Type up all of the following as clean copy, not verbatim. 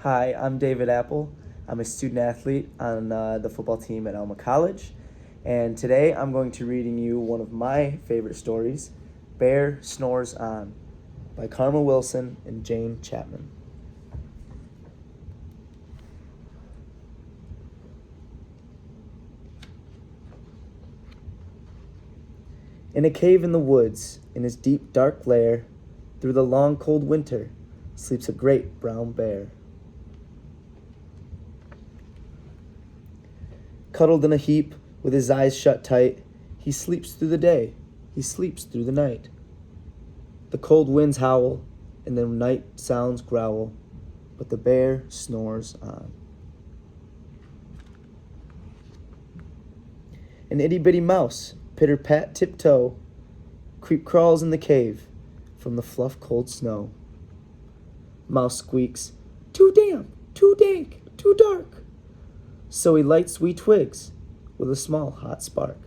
Hi, I'm David Apple. I'm a student athlete on the football team at Alma College. And today I'm going to reading you one of my favorite stories, Bear Snores On, by Karma Wilson and Jane Chapman. In a cave in the woods, in his deep dark lair, through the long cold winter, sleeps a great brown bear. Cuddled in a heap, with his eyes shut tight, he sleeps through the day, he sleeps through the night. The cold winds howl, and the night sounds growl, but the bear snores on. An itty-bitty mouse, pitter-pat tiptoe, creep-crawls in the cave from the fluff cold snow. Mouse squeaks, "Too damp, too dank, too dark." So he lights wee twigs with a small hot spark.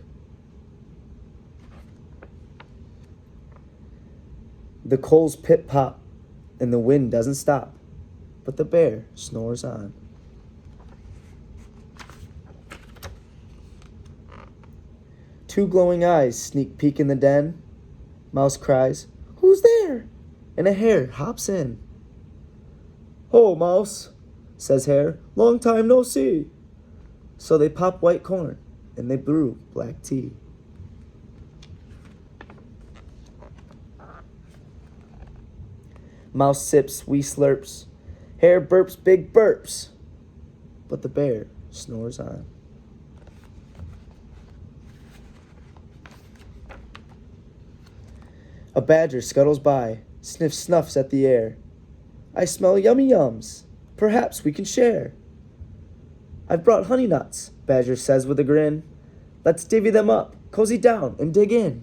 The coals pip-pop and the wind doesn't stop, but the bear snores on. Two glowing eyes sneak peek in the den. Mouse cries, "Who's there?" And a hare hops in. "Ho, Mouse," says Hare, "long time no see." So they pop white corn and they brew black tea. Mouse sips wee slurps. Hare burps big burps. But the bear snores on. A badger scuttles by, sniffs snuffs at the air. "I smell yummy yums. Perhaps we can share." "I've brought honey nuts," Badger says with a grin. "Let's divvy them up, cozy down, and dig in."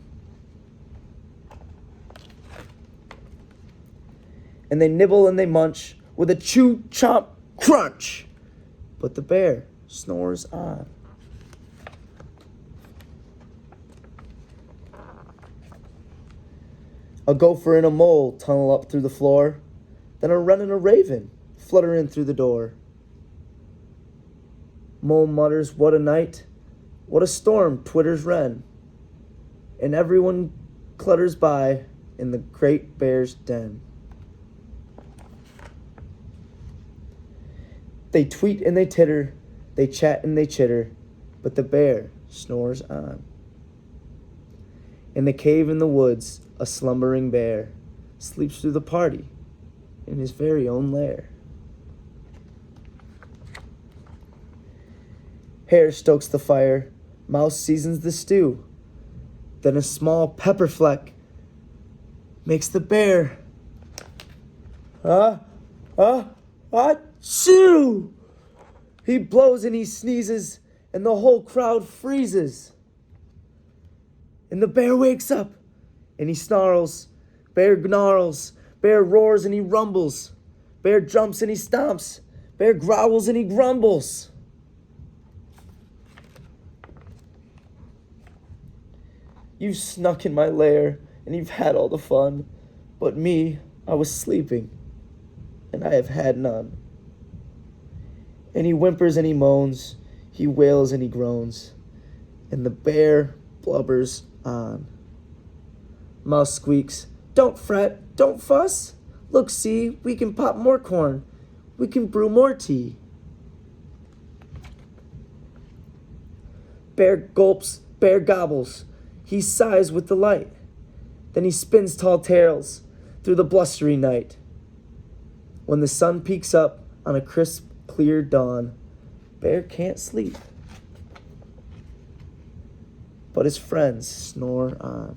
And they nibble and they munch with a chew, chomp, crunch. But the bear snores on. A gopher and a mole tunnel up through the floor. Then a wren and a raven flutter in through the door. Mole mutters, "What a night! What a storm!" twitters wren. And everyone clutters by in the great bear's den. They tweet and they titter, they chat and they chitter, but the bear snores on. In the cave in the woods, a slumbering bear sleeps through the party in his very own lair. Hare stokes the fire, Mouse seasons the stew. Then a small pepper fleck makes the bear achoo! He blows and he sneezes, and the whole crowd freezes. And the bear wakes up, and he snarls. Bear gnarls. Bear roars and he rumbles. Bear jumps and he stomps. Bear growls and he grumbles. You've snuck in my lair, and you've had all the fun. But me, I was sleeping, and I have had none. And he whimpers and he moans. He wails and he groans. And the bear blubbers on. Mouse squeaks, "Don't fret, don't fuss. Look, see, we can pop more corn. We can brew more tea." Bear gulps, bear gobbles. He sighs with delight. Then he spins tall tales through the blustery night. When the sun peeks up on a crisp, clear dawn, Bear can't sleep, but his friends snore on.